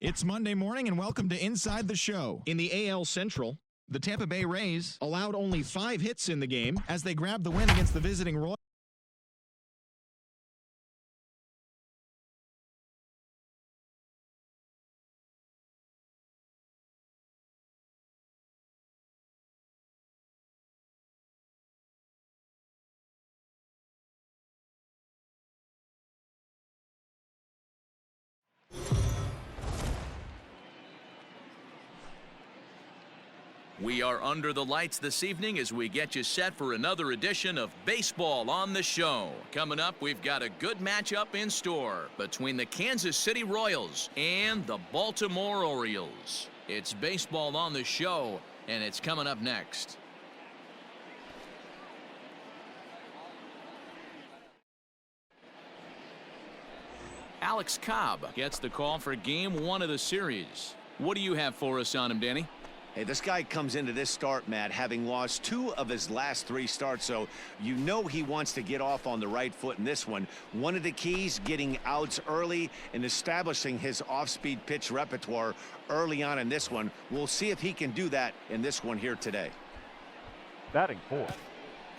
It's Monday morning and welcome to Inside the Show. In the AL Central, the Tampa Bay Rays allowed only 5 hits in the game as they grabbed the win against the visiting Royals. We are under the lights this evening as we get you set for another edition of Baseball on the Show. Coming up, we've got a good matchup in store between the Kansas City Royals and the Baltimore Orioles. It's Baseball on the Show, and it's coming up next. Alex Cobb gets the call for Game 1 of the series. What do you have for us on him, Danny? Hey, this guy comes into this start, Matt, having lost 2 of his last 3 starts, so you know he wants to get off on the right foot in this one. One of the keys, getting outs early and establishing his off-speed pitch repertoire early on in this one. We'll see if he can do that in this one here today. Batting fourth.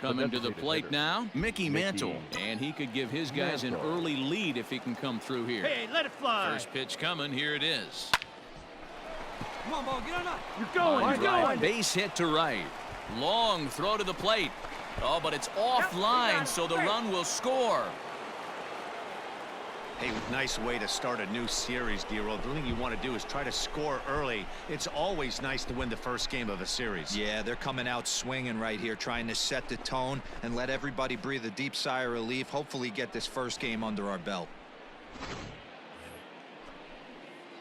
Coming to the plate now, Mickey Mantle, and he could give his guys an early lead if he can come through here. Hey, let it fly. First pitch coming, here it is. Come on, ball, get on up. You're going. Base hit to right. Long throw to the plate. Oh, but it's offline, so the run will score. Hey, nice way to start a new series, D-Roll. The thing you want to do is try to score early. It's always nice to win the first game of a series. Yeah, they're coming out swinging right here, trying to set the tone and let everybody breathe a deep sigh of relief. Hopefully get this first game under our belt.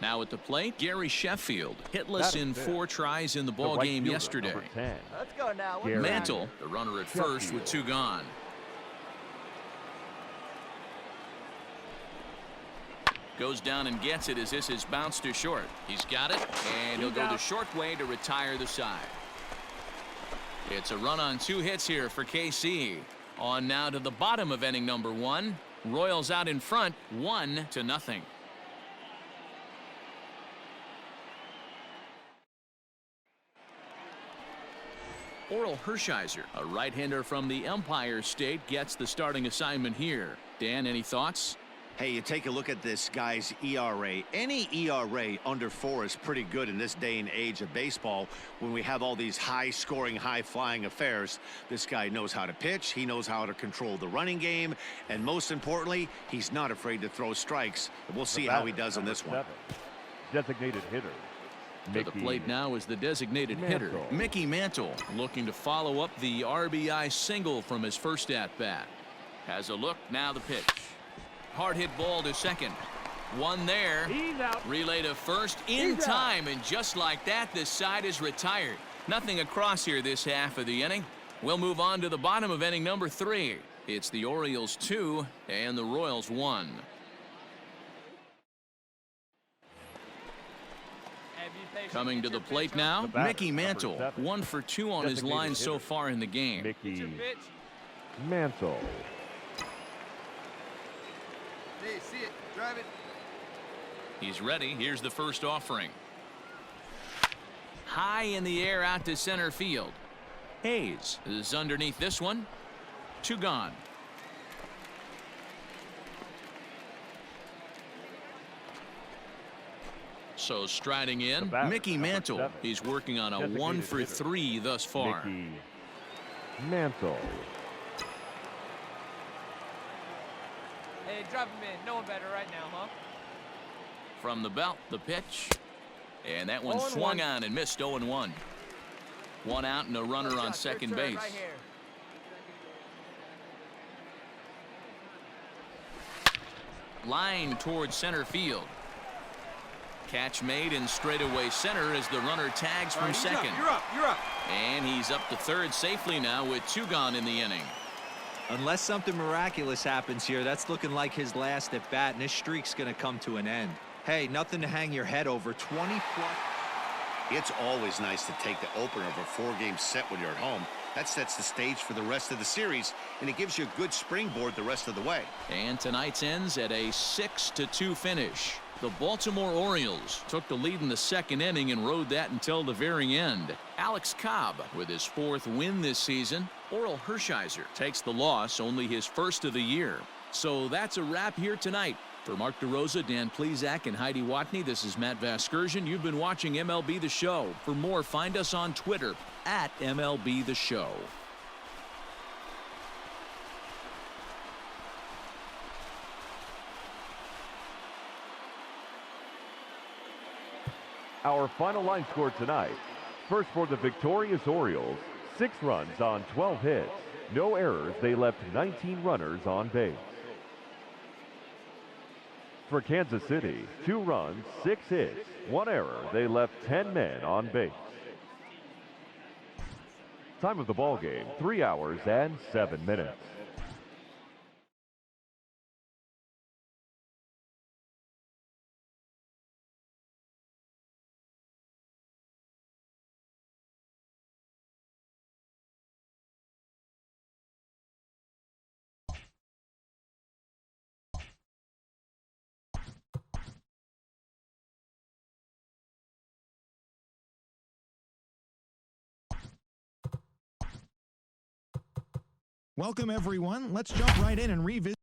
Now at the plate, Gary Sheffield, hitless in 4 tries in the ball game yesterday. Let's go now. Mantle, the runner at first with 2 gone. Goes down and gets it as this is bounced to short. He's got it, and he'll go the short way to retire the side. It's a run on 2 hits here for KC. On now to the bottom of inning number 1. Royals out in front, 1-0. Orel Hershiser, a right-hander from the Empire State, gets the starting assignment here. Dan, any thoughts? Hey, you take a look at this guy's ERA. Any ERA under 4 is pretty good in this day and age of baseball when we have all these high-scoring, high-flying affairs. This guy knows how to pitch. He knows how to control the running game. And most importantly, he's not afraid to throw strikes. We'll see how he does in this one. Designated hitter. To the plate now is the designated hitter, Mickey Mantle, looking to follow up the RBI single from his first at-bat. Has a look, now the pitch. Hard hit ball to second. One there. Relay to first in time, and just like that, this side is retired. Nothing across here this half of the inning. We'll move on to the bottom of inning number 3. It's the Orioles 2 and the Royals 1. Coming to the plate now, Mickey Mantle, 1 for 2 on his line so far in the game. Mickey Mantle. Hey, see it, drive it. He's ready. Here's the first offering. High in the air out to center field. Hayes is underneath this one. 2 gone. So striding in, Mickey Mantle. He's working on a 1 for 3 thus far. Mickey Mantle. Hey, drop him in. No one better right now, huh? From the belt, the pitch. And that one swung on and missed. 0-1. 1 out and a runner on second base. Right here. Line towards center field. Catch made in straightaway center as the runner tags from second. You're up. And he's up to third safely now with 2 gone in the inning. Unless something miraculous happens here, that's looking like his last at bat, and this streak's going to come to an end. Hey, nothing to hang your head over. 20+. It's always nice to take the opener of a 4-game set when you're at home. That sets the stage for the rest of the series, and it gives you a good springboard the rest of the way. And tonight's ends at a 6-2 finish. The Baltimore Orioles took the lead in the second inning and rode that until the very end. Alex Cobb with his 4th win this season. Oral Hershiser takes the loss, only his 1st of the year. So that's a wrap here tonight. For Mark DeRosa, Dan Plesac, and Heidi Watney, this is Matt Vasgersian. You've been watching MLB The Show. For more, find us on Twitter at MLB The Show. Our final line score tonight. First for the victorious Orioles, 6 runs on 12 hits. No errors, they left 19 runners on base. For Kansas City, 2 runs, 6 hits, 1 error, they left 10 men on base. Time of the ball game, 3 hours and 7 minutes. Welcome, everyone. Let's jump right in and revisit.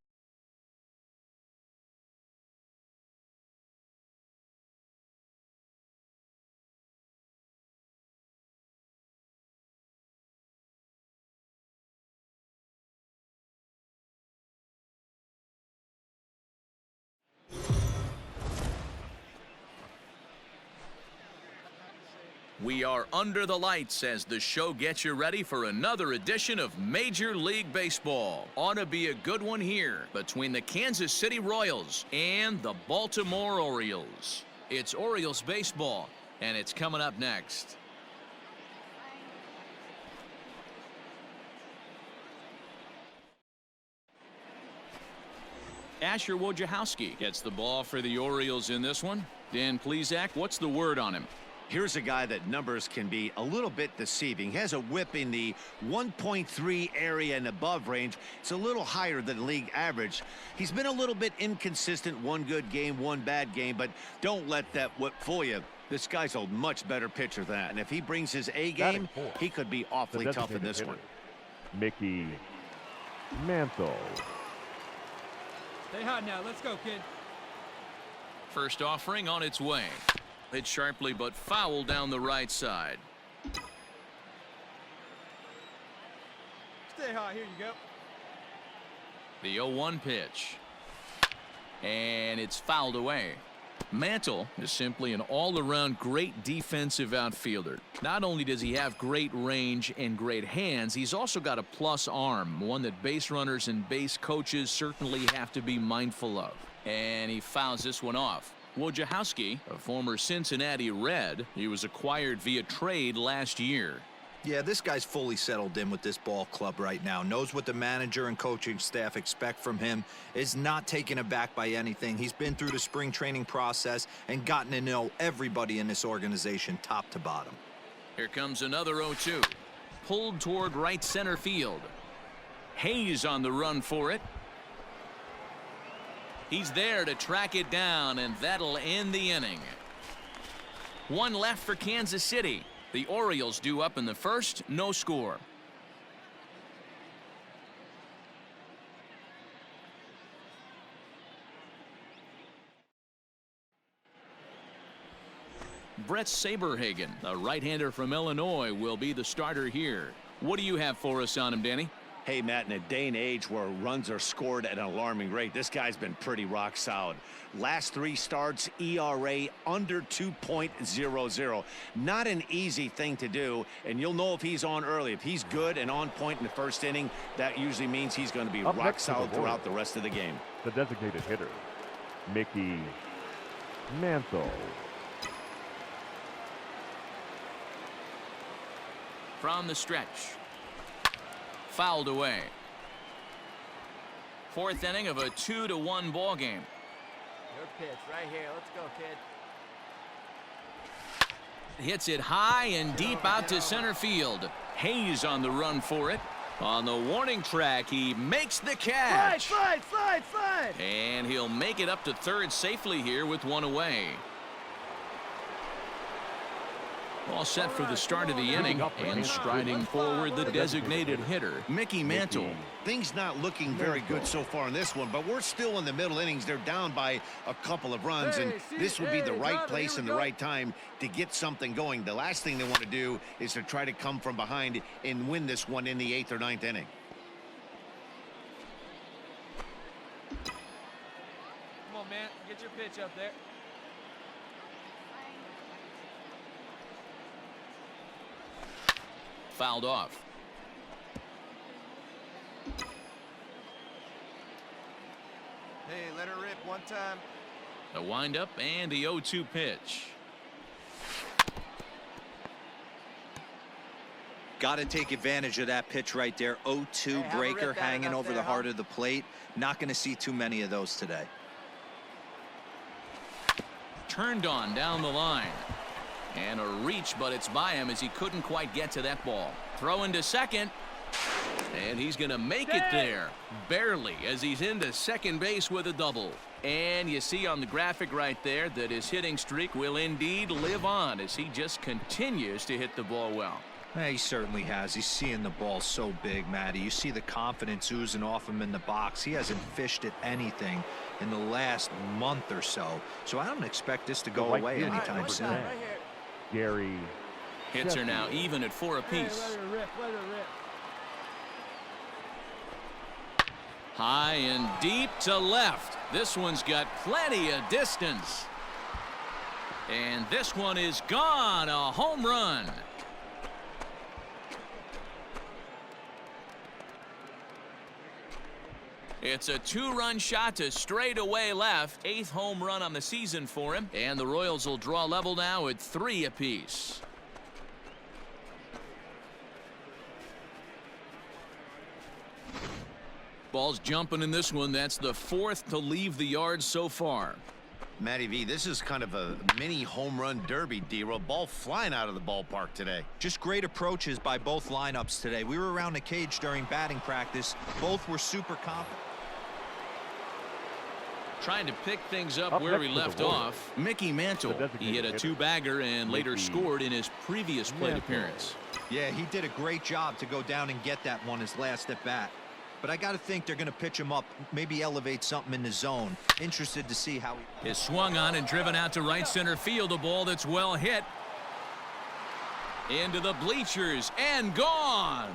We are under the lights as the show gets you ready for another edition of Major League Baseball. Ought to be a good one here between the Kansas City Royals and the Baltimore Orioles. It's Orioles baseball, and it's coming up next. Asher Wojciechowski gets the ball for the Orioles in this one. Dan Plesac, what's the word on him? Here's a guy that numbers can be a little bit deceiving. He has a whip in the 1.3 area and above range. It's a little higher than league average. He's been a little bit inconsistent. 1 good game, 1 bad game, but don't let that whip fool you. This guy's a much better pitcher than that, and if he brings his A game, he could be awfully tough in this one. Mickey Mantle. Stay hot now. Let's go, kid. First offering on its way. Hit sharply but foul down the right side. Stay hot. Here you go. The 0-1 pitch. And it's fouled away. Mantle is simply an all-around great defensive outfielder. Not only does he have great range and great hands, he's also got a plus arm, one that base runners and base coaches certainly have to be mindful of. And he fouls this one off. Wojciechowski, a former Cincinnati Red, he was acquired via trade last year. Yeah, this guy's fully settled in with this ball club right now. Knows what the manager and coaching staff expect from him. Is not taken aback by anything. He's been through the spring training process and gotten to know everybody in this organization top to bottom. Here comes another 0-2. Pulled toward right center field. Hayes on the run for it. He's there to track it down, and that'll end the inning. 1 left for Kansas City. The Orioles due up in the first, no score. Brett Saberhagen, a right-hander from Illinois, will be the starter here. What do you have for us on him, Danny? Hey, Matt, in a day and age where runs are scored at an alarming rate, this guy's been pretty rock solid. Last 3 starts, ERA under 2.00. Not an easy thing to do, and you'll know if he's on early. If he's good and on point in the first inning, that usually means he's going to be rock solid throughout the rest of the game. The designated hitter, Mickey Mantle. From the stretch. Fouled away. 4th inning of a 2-1 ball game. Your pitch right here. Let's go, kid. Hits it high and deep out to center field. Hayes on the run for it. On the warning track, he makes the catch. Slide. And he'll make it up to third safely here with one away. All set for the start of the inning, and striding forward the designated hitter, Mickey Mantle. Things not looking very good so far in this one, but we're still in the middle innings. They're down by a couple of runs, and this would be the right place and the right time to get something going. The last thing they want to do is to try to come from behind and win this one in the 8th or 9th inning. Come on, man. Get your pitch up there. Fouled off. Hey, let her rip one time. The windup and the 0-2 pitch. Got to take advantage of that pitch right there. 0-2 breaker hanging over the heart of the plate. Not going to see too many of those today. Turned on down the line. And a reach, but it's by him as he couldn't quite get to that ball. Throw into second. And he's going to make it there. Barely, as he's into second base with a double. And you see on the graphic right there that his hitting streak will indeed live on as he just continues to hit the ball well. Yeah, he certainly has. He's seeing the ball so big, Matty. You see the confidence oozing off him in the box. He hasn't fished at anything in the last month or so. So I don't expect this to go away anytime soon. Right here. Gary. Hits are now even at 4 apiece. Let her rip. High and deep to left. This one's got plenty of distance. And this one is gone. A home run. It's a 2-run shot to straightaway left. 8th home run on the season for him. And the Royals will draw level now at 3 apiece. Ball's jumping in this one. That's the 4th to leave the yard so far. Matty V, this is kind of a mini home run derby, D-Roll. Ball flying out of the ballpark today. Just great approaches by both lineups today. We were around the cage during batting practice. Both were super confident. Trying to pick things up where he left off, Mickey Mantle. He hit a 2-bagger and later scored in his previous plate appearance. Yeah, he did a great job to go down and get that one his last at bat. But I got to think they're going to pitch him up, maybe elevate something in the zone. Interested to see how he is swung on and driven out to right center field. A ball that's well hit into the bleachers and gone.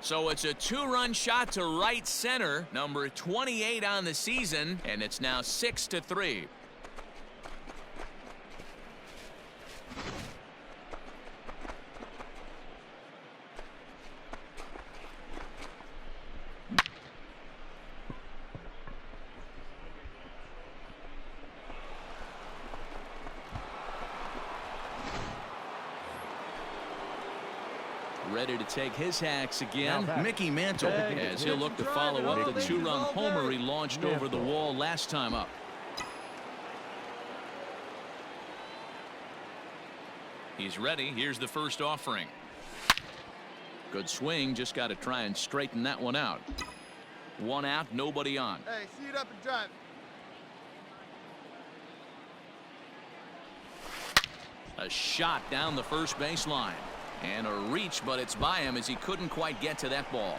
So it's a 2-run shot to right center, number 28 on the season, and it's now 6-3. Ready to take his hacks again. Mickey Mantle, as he'll look to follow up the 2-run homer he launched over the wall last time up. He's ready. Here's the first offering. Good swing. Just got to try and straighten that one out. 1 out, nobody on. Hey, see it up and drive. A shot down the first baseline. And a reach, but it's by him as he couldn't quite get to that ball.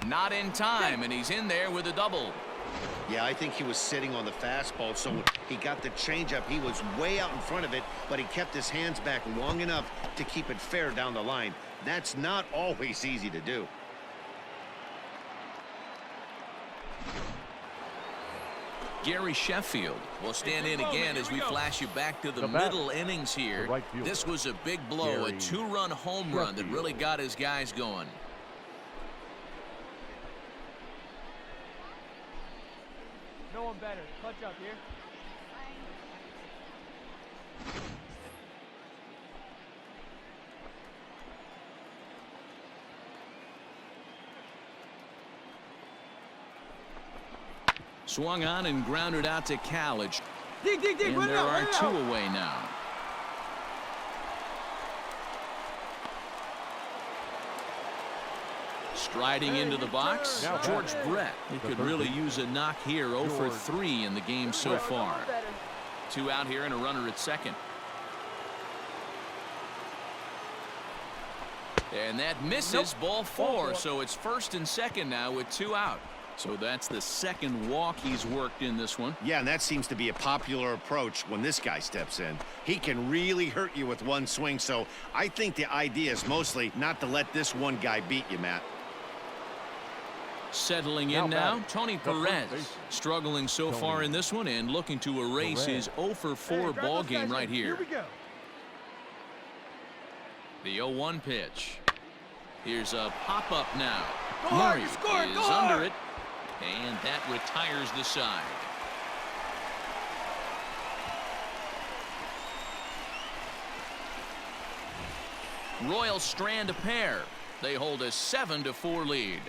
Not in time, and he's in there with a double. Yeah, I think he was sitting on the fastball, so he got the changeup. He was way out in front of it, but he kept his hands back long enough to keep it fair down the line. That's not always easy to do. Gary Sheffield will stand in again as we flash you back to the middle innings here. This was a big blow, a 2-run home run that really got his guys going. No one better. Clutch up here. Swung on and grounded out to College. Dig, dig, dig. And Run it there out, are run it 2 out. away now. Striding into the box, Now George batting. Brett. He could really use a knock here. 0 for 3 in the game so far. 2 out here and a runner at second. And that misses. Ball 4. So it's first and second now with 2 out. So that's the second walk he's worked in this one. Yeah, and that seems to be a popular approach when this guy steps in. He can really hurt you with one swing, so I think the idea is mostly not to let this one guy beat you, Matt. Settling in now, Tony Perez. Struggling so far in this one and looking to erase his 0 for 4 ball game right here. Here we go. The 0-1 pitch. Here's a pop-up now. Go hard, Murray you scored, is go under hard. it, and that retires the side. Royals strand a pair. They hold a 7-4 lead.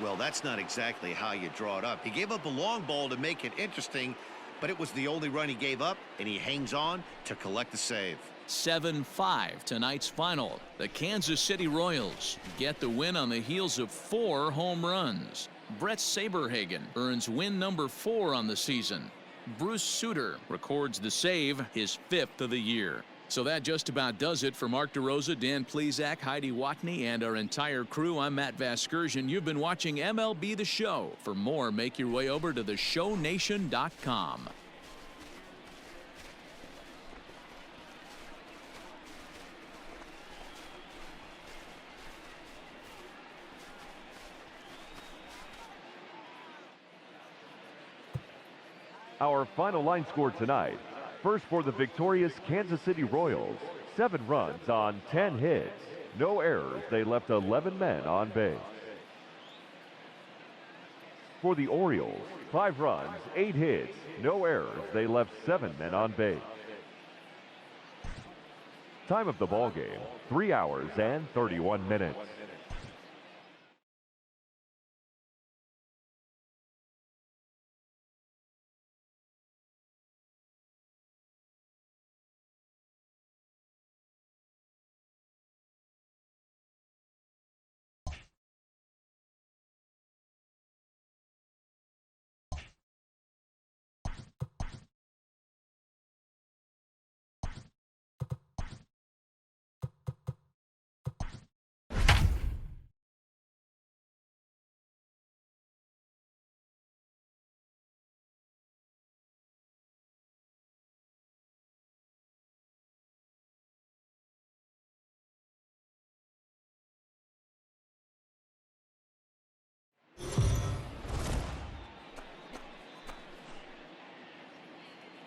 Well, that's not exactly how you draw it up. He gave up a long ball to make it interesting, but it was the only run he gave up, and he hangs on to collect the save. 7-5 tonight's final. The Kansas City Royals get the win on the heels of 4 home runs. Brett Saberhagen earns win number 4 on the season. Bruce Sutter records the save, his 5th of the year. So that just about does it for Mark DeRosa, Dan Plesac, Heidi Watney, and our entire crew. I'm Matt Vasgersian. You've been watching MLB The Show. For more, make your way over to theshownation.com. Our final line score tonight. First for the victorious Kansas City Royals, 7 runs on 10 hits. No errors. They left 11 men on base. For the Orioles, 5 runs, 8 hits. No errors. They left 7 men on base. Time of the ball game, 3 hours and 31 minutes.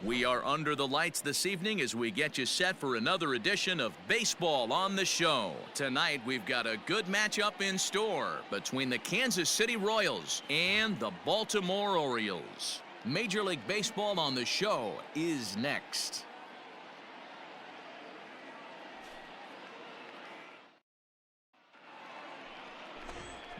We are under the lights this evening as we get you set for another edition of Baseball on the Show. Tonight, we've got a good matchup in store between the Kansas City Royals and the Baltimore Orioles. Major League Baseball on the Show is next.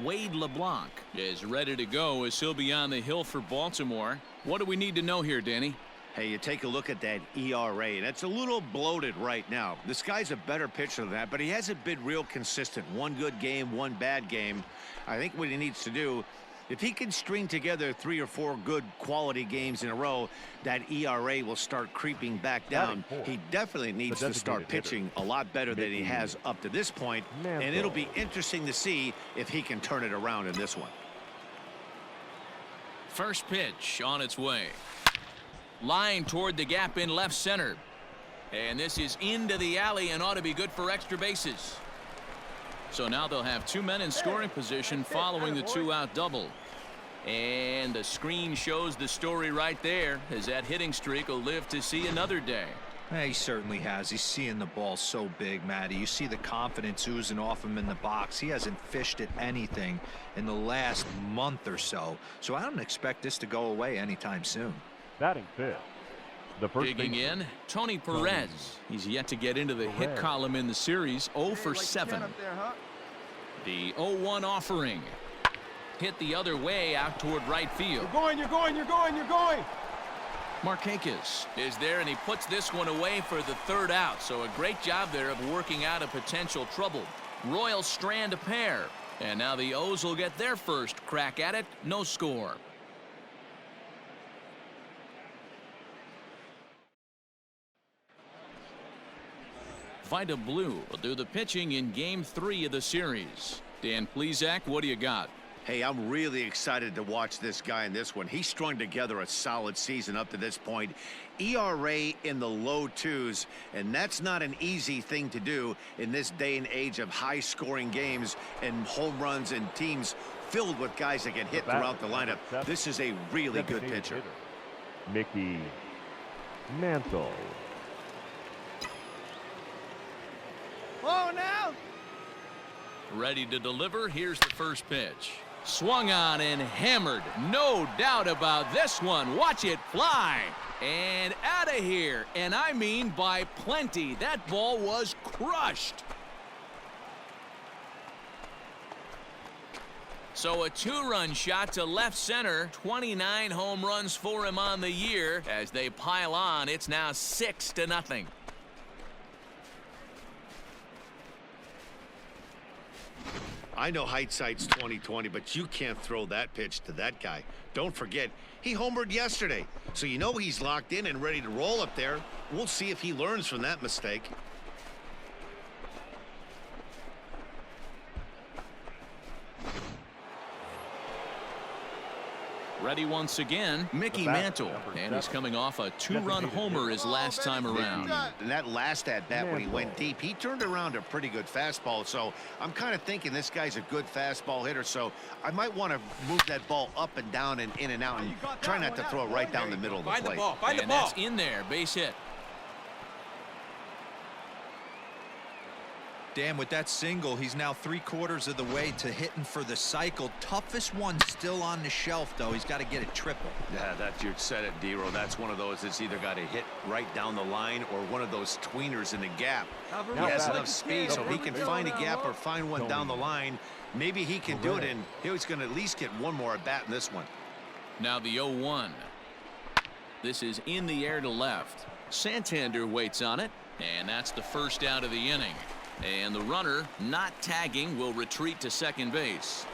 Wade LeBlanc is ready to go as he'll be on the hill for Baltimore. What do we need to know here, Danny? Hey, you take a look at that ERA, and it's a little bloated right now. This guy's a better pitcher than that, but he hasn't been real consistent. One good game, one bad game. I think what he needs to do, if he can string together 3 or 4 good quality games in a row, that ERA will start creeping back down. He definitely needs to start pitching a lot better than he has up to this point, and it'll be interesting to see if he can turn it around in this one. First pitch on its way. Line toward the gap in left center. And this is into the alley and ought to be good for extra bases. So now they'll have 2 men in scoring position following the 2-out double. And the screen shows the story right there, as that hitting streak will live to see another day. He certainly has. He's seeing the ball so big, Matty. You see the confidence oozing off him in the box. He hasn't fished at anything in the last month or so. So I don't expect this to go away anytime soon. Batting fifth, the first Digging in, Tony Perez. He's yet to get into the hit column in the series, 0 for 7. The 0-1 offering. Hit the other way out toward right field. You're going, you're going, you're going, you're going. Markakis is there, and he puts this one away for the third out. So a great job there of working out a potential trouble. Royals strand a pair, and now the O's will get their first crack at it. No score. Vida Blue will do the pitching in Game 3 of the series. Dan Plesac, what do you got? Hey, I'm really excited to watch this guy in this one. He strung together a solid season up to this point. ERA in the low 2s, and that's not an easy thing to do in this day and age of high-scoring games and home runs and teams filled with guys that can hit throughout the lineup. This is a really good pitcher. Mickey Mantle. Oh, now. Ready to deliver. Here's the first pitch. Swung on and hammered. No doubt about this one. Watch it fly. And out of here. And I mean by plenty. That ball was crushed. So a 2-run shot to left center. 29 home runs for him on the year. As they pile on, it's now 6-0. I know hindsight's 20/20, but you can't throw that pitch to that guy. Don't forget, he homered yesterday, so you know he's locked in and ready to roll up there. We'll see if he learns from that mistake. Ready once again, Mickey Mantle, and he's coming off a 2-run homer his last time around. And that last at-bat when he went deep, he turned around a pretty good fastball, so I'm kind of thinking this guy's a good fastball hitter, so I might want to move that ball up and down and in and out and try not to throw it right down the middle of the plate. Find the ball, find the And ball. that's in there, base hit. Dan, with that single, he's now 3/4 of the way to hitting for the cycle. Toughest one still on the shelf, though. He's got to get it triple. Yeah, that you said it, D-Row. That's one of those that's either got to hit right down the line or one of those tweeners in the gap. He has enough speed, so he can find a gap or find one down the line. Maybe he can do it, and he's going to at least get one more at bat in this one. Now the 0-1. This is in the air to left. Santander waits on it, and that's the first out of the inning. And the runner, not tagging, will retreat to second base.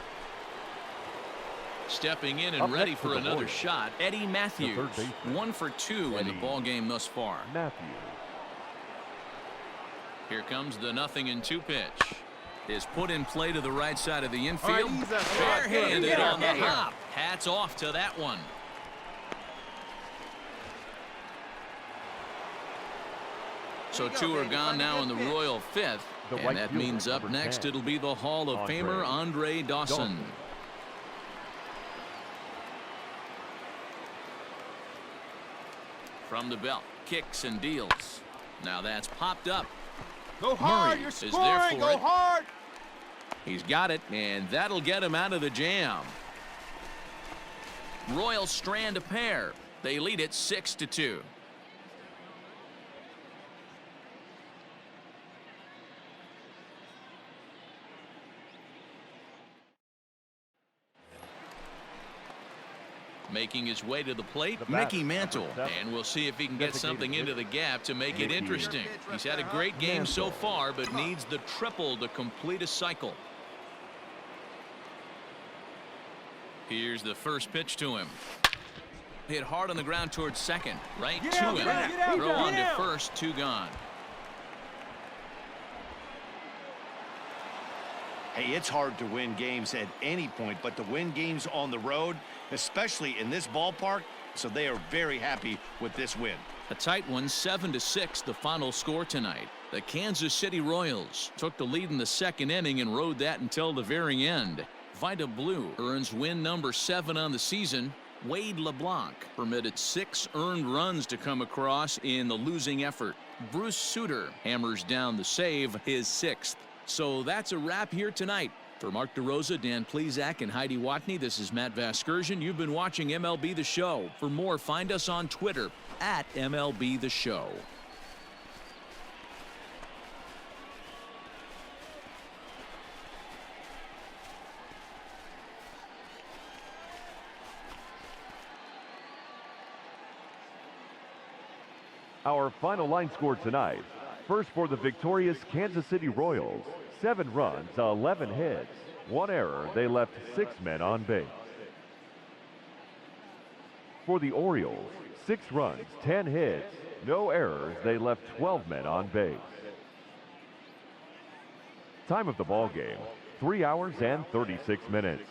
Stepping in and ready for another shot, Eddie Matthews. 1 for 2 in the ball game thus far. Here comes the 0-2 pitch. Is put in play to the right side of the infield. Barehanded on the hop. Hats off to that one. So 2 are gone now in the Royal 5th. And that means up next it'll be the Hall of Famer Andre Dawson. From the belt, kicks and deals. Now that's popped up. Go hard, Murray you're is there scoring, for go it. hard. He's got it, and that'll get him out of the jam. Royals strand a pair. They lead it 6-2. Making his way to the plate, Mickey Mantle, and we'll see if he can get something into the gap to make it interesting. He's had a great game so far, but needs the triple to complete a cycle. Here's the first pitch to him. Hit hard on the ground towards second, right to him. Throw on to first, 2 gone. Hey, it's hard to win games at any point, but to win games on the road, especially in this ballpark, so they are very happy with this win. A tight one, 7-6, the final score tonight. The Kansas City Royals took the lead in the second inning and rode that until the very end. Vida Blue earns win number 7 on the season. Wade LeBlanc permitted 6 earned runs to come across in the losing effort. Bruce Sutter hammers down the save, his 6th. So that's a wrap here tonight. For Mark DeRosa, Dan Plesac, and Heidi Watney, this is Matt Vasgersian. You've been watching MLB The Show. For more, find us on Twitter at MLB The Show. Our final line score tonight. First for the victorious Kansas City Royals, 7 runs, 11 hits, 1 error. They left 6 men on base. For the Orioles, 6 runs, 10 hits, no errors. They left 12 men on base. Time of the ball game, 3 hours and 36 minutes.